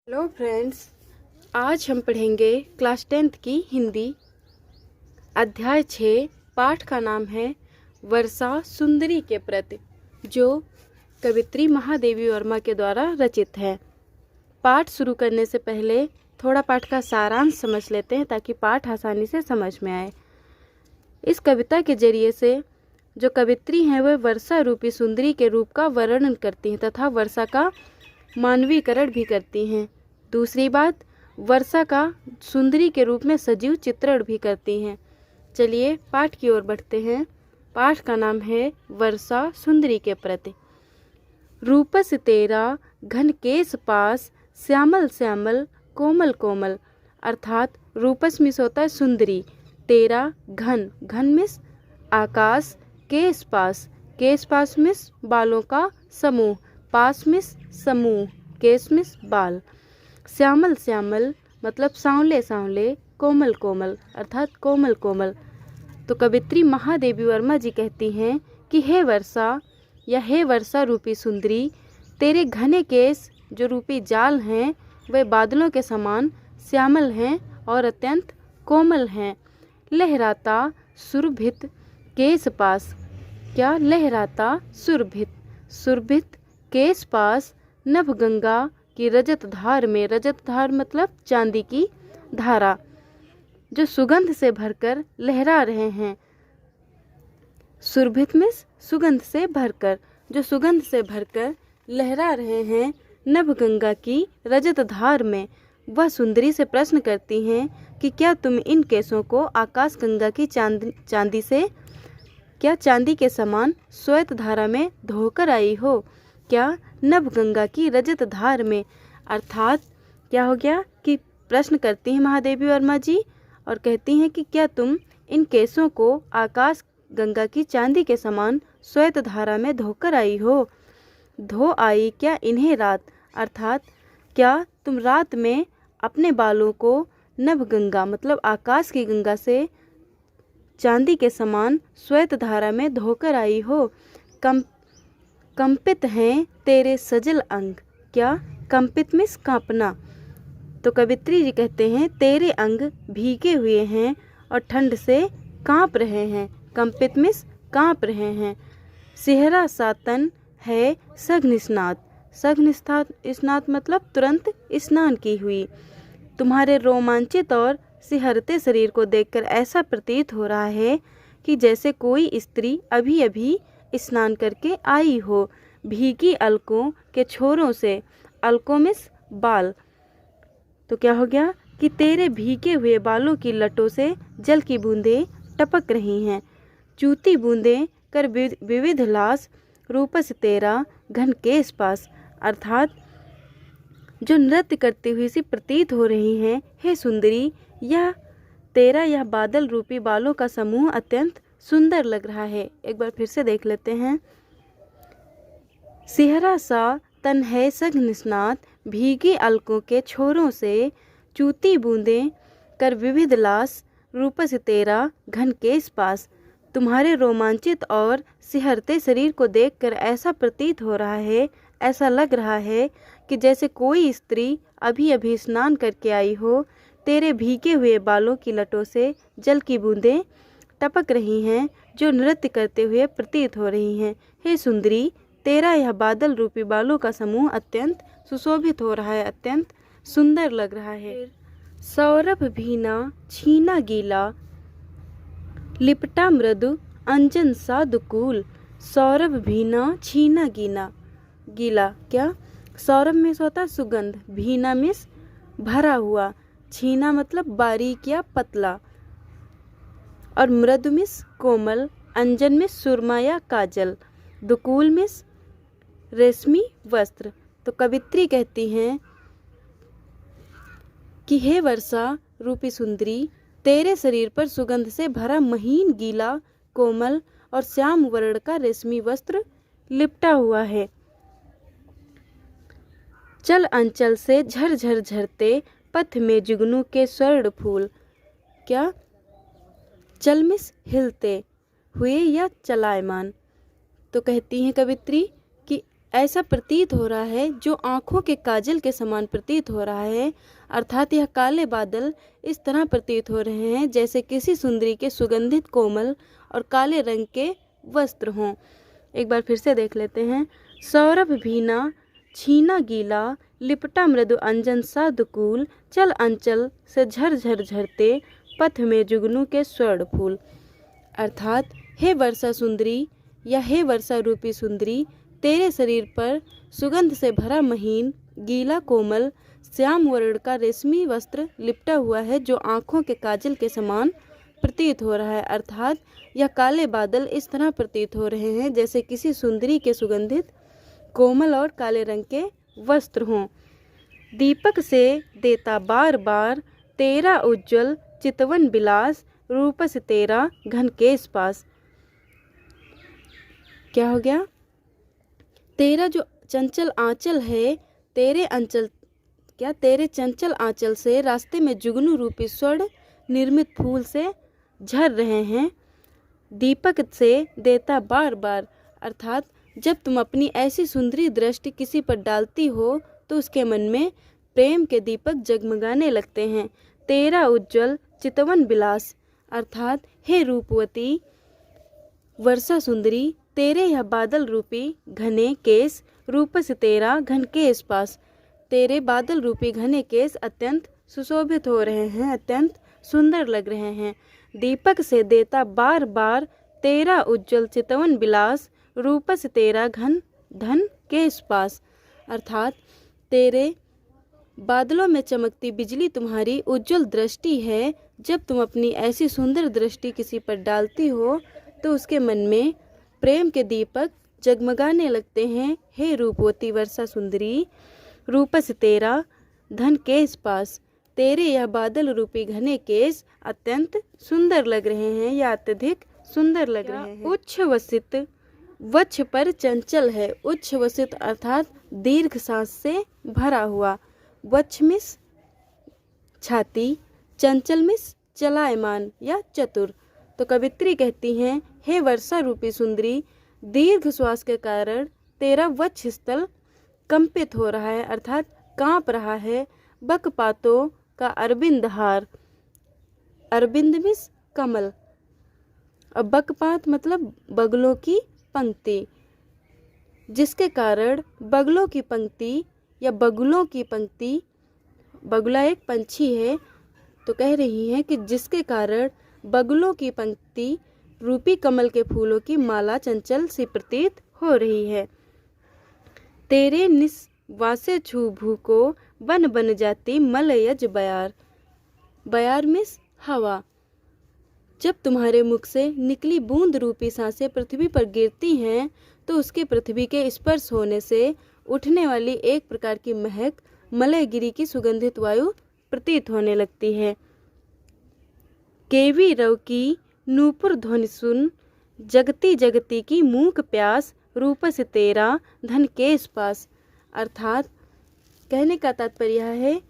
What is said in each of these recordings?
Hello friends, आज हम पढ़ेंगे क्लास 10th की हिंदी अध्याय 6। पाठ का नाम है वर्षा सुंदरी के प्रति, जो कवित्री महादेवी वर्मा के द्वारा रचित है। पाठ शुरू करने से पहले थोड़ा पाठ का सारांश समझ लेते हैं ताकि पाठ आसानी से समझ में आए। इस कविता के जरिए से जो कवित्री हैं वह वर्षा रूपी सुंदरी के रूप का वर्णन करती हैं तथा वर्षा का मानवीकरण भी करती हैं। दूसरी बात, वर्षा का सुंदरी के रूप में सजीव चित्रण भी करती हैं। चलिए पाठ की ओर बढ़ते हैं। पाठ का नाम है वर्षा सुंदरी के प्रति। रूपस तेरा घन केस पास, श्यामल श्यामल कोमल कोमल। अर्थात रूपस मिस होता है सुंदरी, तेरा घन, घन मिस आकाश, केस पास मिस बालों का समूह, पास मिस समूह, केस मिस बाल। श्यामल श्यामल मतलब सांवले सांवले, कोमल कोमल अर्थात कोमल कोमल। तो कवित्री महादेवी वर्मा जी कहती हैं कि हे वर्षा या हे वर्षा रूपी सुंदरी, तेरे घने केस जो रूपी जाल हैं वे बादलों के समान श्यामल हैं और अत्यंत कोमल हैं। लहराता सुरभित केस पास, क्या लहराता सुरभित, सुरभित केस पास नभ गंगा की रजत धार में, रजत धार मतलब चांदी की धारा, जो सुगंध से भरकर लहरा रहे हैं। सुरभित में सुगंध से भरकर, जो सुगंध से भरकर लहरा रहे हैं नभ गंगा की रजत धार में। वह सुंदरी से प्रश्न करती हैं कि क्या तुम इन केसों को आकाश गंगा की चांदी से, क्या चांदी के समान श्वेत धारा में धोकर आई हो? क्या नभ गंगा की रजत धार में, अर्थात क्या हो गया कि प्रश्न करती हैं महादेवी वर्मा जी और कहती हैं कि क्या तुम इन केसों को आकाश गंगा की चांदी के समान श्वेत धारा में धोकर आई हो? धो आई क्या इन्हें रात, अर्थात क्या तुम रात में अपने बालों को नभ गंगा मतलब आकाश की गंगा से चांदी के समान श्वेत धारा में धोकर आई हो? कंपित हैं तेरे सजल अंग, क्या कंपित मिस कांपना। तो कवित्री जी कहते हैं तेरे अंग भीगे हुए हैं और ठंड से कांप रहे हैं, कंपित मिस कांप रहे हैं। सिहरा सा तन है सघन स्नात, सघन स्नात मतलब तुरंत स्नान की हुई। तुम्हारे रोमांचित और सिहरते शरीर को देखकर ऐसा प्रतीत हो रहा है कि जैसे कोई स्त्री अभी अभी स्नान करके आई हो। भीगी अलकों के छोरों से, अलकों में बाल, तो क्या हो गया कि तेरे भीगे हुए बालों की लटों से जल की बूंदें टपक रही हैं। चूती बूंदें कर विविध लास, रूपस तेरा घन केस पास, अर्थात जो नृत्य करती हुई सी प्रतीत हो रही हैं। हे सुंदरी, यह बादल रूपी बालों का समूह अत्यंत सुंदर लग रहा है। एक बार फिर से देख लेते हैं। सिहरा सा तन है सघन स्नात, भीगी अलकों के छोरों से चूती बूंदें कर विविध लास, रूपस तेरा घन केस पास। तुम्हारे रोमांचित और सिहरते शरीर को देखकर ऐसा प्रतीत हो रहा है, ऐसा लग रहा है कि जैसे कोई स्त्री अभी अभी स्नान करके आई हो। तेरे भीगे हुए बालों की लटों से जल की बूंदें टपक रही हैं जो नृत्य करते हुए प्रतीत हो रही हैं। हे सुंदरी, तेरा यह बादल रूपी बालों का समूह अत्यंत सुशोभित हो रहा है, अत्यंत सुंदर लग रहा है। सौरभ भीना छीना गीला, लिपटा मृदु अंजन सा दुकूल। सौरभ भीना छीना गीला, क्या सौरभ में होता सुगंध, भीना मिस भरा हुआ, छीना मतलब बारीक या पतला, और मृदु मिस कोमल, अंजन मिस सुरमा या काजल, दुकूल मिस रेशमी वस्त्र। तो कवित्री कहती हैं कि हे वर्षा रूपी सुंदरी, तेरे शरीर पर सुगंध से भरा महीन गीला कोमल और श्याम वर्ण का रेशमी वस्त्र लिपटा हुआ है। चल अंचल से झरझर झरते पथ में जुगनू के स्वर्ण फूल, क्या चल मिस हिलते हुए या चलायमान। तो कहती हैं कवित्री कि ऐसा प्रतीत हो रहा है, जो आँखों के काजल के समान प्रतीत हो रहा है। अर्थात यह काले बादल इस तरह प्रतीत हो रहे हैं जैसे किसी सुंदरी के सुगंधित कोमल और काले रंग के वस्त्र हों। एक बार फिर से देख लेते हैं। सौरभ भीना छीना गीला, लिपटा मृदु अंजन सा दुकूल, चल अंचल से झर झर झरते, पथ में जुगनू के स्वर्ण फूल। अर्थात हे वर्षा सुंदरी या हे वर्षा रूपी सुंदरी, तेरे शरीर पर सुगंध से भरा महीन गीला कोमल श्याम वर्ण का रेशमी वस्त्र लिपटा हुआ है, जो आँखों के काजल के समान प्रतीत हो रहा है। अर्थात यह काले बादल इस तरह प्रतीत हो रहे हैं जैसे किसी सुंदरी के सुगंधित कोमल और काले रंग के वस्त्र हों। दीपक से देता बार बार, तेरा उज्ज्वल चितवन बिलास, रूपस तेरा घन केश पास। क्या हो गया? तेरा जो चंचल आंचल है, तेरे चंचल आंचल से रास्ते में जुगनू रूपी स्वर्ण निर्मित फूल से झर रहे हैं। दीपक से देता बार बार, अर्थात जब तुम अपनी ऐसी सुंदरी दृष्टि किसी पर डालती हो तो उसके मन में प्रेम के दीपक जगमगाने लगते हैं। तेरा उज्ज्वल चितवन बिलास, अर्थात हे रूपवती वर्षा सुंदरी, तेरे यह बादल रूपी घने केस, रूपस तेरा घन केश पास। तेरे बादल रूपी घने केस अत्यंत सुशोभित हो रहे हैं, अत्यंत सुंदर लग रहे हैं। दीपक से देता बार बार, तेरा उज्ज्वल चितवन बिलास, रूपस तेरा घन धन केश पास। अर्थात तेरे बादलों में चमकती बिजली तुम्हारी उज्ज्वल दृष्टि है। जब तुम अपनी ऐसी सुंदर दृष्टि किसी पर डालती हो तो उसके मन में प्रेम के दीपक जगमगाने लगते हैं। हे रूपवती वर्षा सुंदरी, रूपस तेरा धन केश पास। तेरे यह बादल रूपी घने केश अत्यंत सुंदर लग रहे हैं या अत्यधिक सुंदर लग रहे हैं। उच्छ्वसित वक्ष पर चंचल है। उच्छ्वसित अर्थात दीर्घ सांस से भरा हुआ। वक्ष मिस छाती, चंचल मिस चलायमान या चतुर। तो कवित्री कहती हैं, हे वर्षा रूपी सुंदरी, दीर्घ श्वास के कारण तेरा वक्ष स्थल कंपित हो रहा है, अर्थात कांप रहा है। बकपातों का अरविंद हार, अरविंद मिस कमल, अब बकपात मतलब बगलों की पंक्ति, जिसके कारण बगलों की पंक्ति या बगुलों की पंक्ति, बगुला एक पंछी है, तो कह रही हैं कि जिसके कारण बगुलों की पंक्ति रूपी कमल के फूलों की माला चंचल सी प्रतीत हो रही है। तेरे निस्वासे छू भू को बन बन जाती मलयज बयार। बयार मिस हवा। जब तुम्हारे मुख से निकली बूंद रूपी सांसें पृथ्वी पर गिरती हैं तो उसके पृथ्वी के स्पर्श होने से उठने वाली एक प्रकार की महक मलयगिरी की सुगंधित वायु प्रतीत होने लगती है। केवी रव की नूपुर ध्वनि सुन, जगती जगती की मूक प्यास, रूपस तेरा धन केश पास। अर्थात कहने का तात्पर्य यह है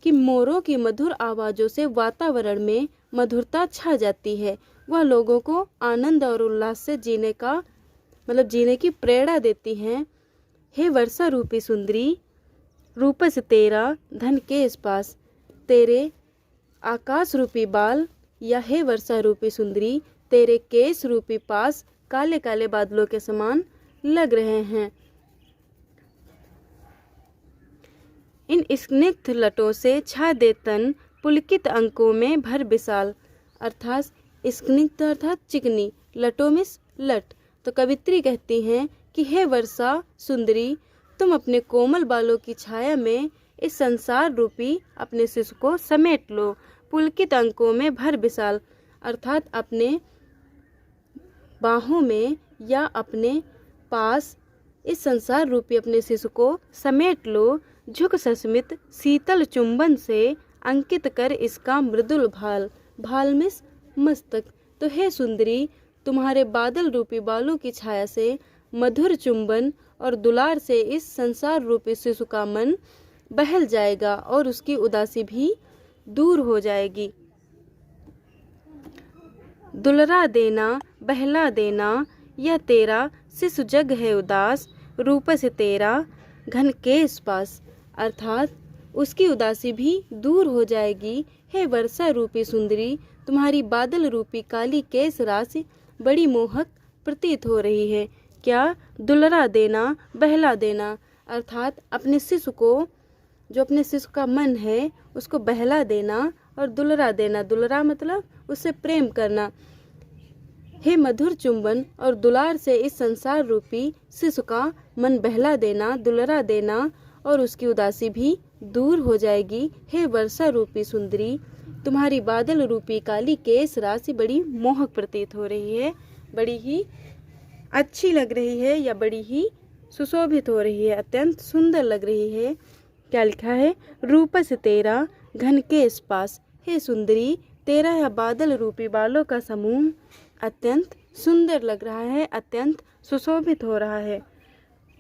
कि मोरों की मधुर आवाज़ों से वातावरण में मधुरता छा जाती है। वह लोगों को आनंद और उल्लास से जीने की प्रेरणा देती हैं। हे वर्षा रूपी सुंदरी, रूपस तेरा धन केश पास। तेरे आकाश रूपी बाल या हे वर्षा रूपी सुंदरी, तेरे केश रूपी पास काले काले बादलों के समान लग रहे हैं। इन स्निग्ध लटों से छा दे तन, पुलकित अंकों में भर विशाल। अर्थात स्निग्ध अर्थात चिकनी, लटों में लट। तो कवित्री कहती हैं कि हे वर्षा सुंदरी, तुम अपने कोमल बालों की छाया में इस संसार रूपी अपने शिशु को समेट लो। पुलकित अंकों में भर विशाल, अर्थात अपने बाहों में या अपने पास इस संसार रूपी अपने शिशु को समेट लो। झुक सस्मित शीतल चुंबन से अंकित कर इसका मृदुल भाल। भाल मिस मस्तक। तो हे सुंदरी, तुम्हारे बादल रूपी बालों की छाया से मधुर चुंबन और दुलार से इस संसार रूपी शिशु का मन बहल जाएगा और उसकी उदासी भी दूर हो जाएगी। दुलरा देना बहला देना, यह तेरा शिशु जग है उदास, रूपस तेरा घन केश पास, अर्थात उसकी उदासी भी दूर हो जाएगी। हे वर्षा रूपी सुंदरी, तुम्हारी बादल रूपी काली केश राशि बड़ी मोहक प्रतीत हो रही है। क्या? दुलरा देना, बहला देना, अर्थात अपने शिशु को, जो अपने शिशु का मन है उसको बहला देना और दुलरा देना। दुलरा मतलब उससे प्रेम करना। हे मधुर चुंबन और दुलार से इस संसार रूपी शिशु का मन बहला देना, दुलरा देना और उसकी उदासी भी दूर हो जाएगी। हे वर्षा रूपी सुंदरी, तुम्हारी बादल रूपी काली केश राशि बड़ी मोहक प्रतीत हो रही है, बड़ी ही अच्छी लग रही है या बड़ी ही सुशोभित हो रही है, अत्यंत सुंदर लग रही है। क्या लिखा है? रूपस तेरा घन केश पास, हे सुंदरी, तेरा यह बादल रूपी बालों का समूह अत्यंत सुंदर लग रहा है, अत्यंत सुशोभित हो रहा है।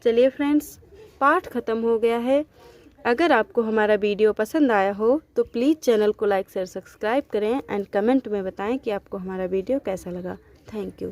चलिए फ्रेंड्स, पाठ खत्म हो गया है। अगर आपको हमारा वीडियो पसंद आया हो तो प्लीज़ चैनल को लाइक शेयर सब्सक्राइब करें एंड कमेंट में बताएं कि आपको हमारा वीडियो कैसा लगा। Thank you.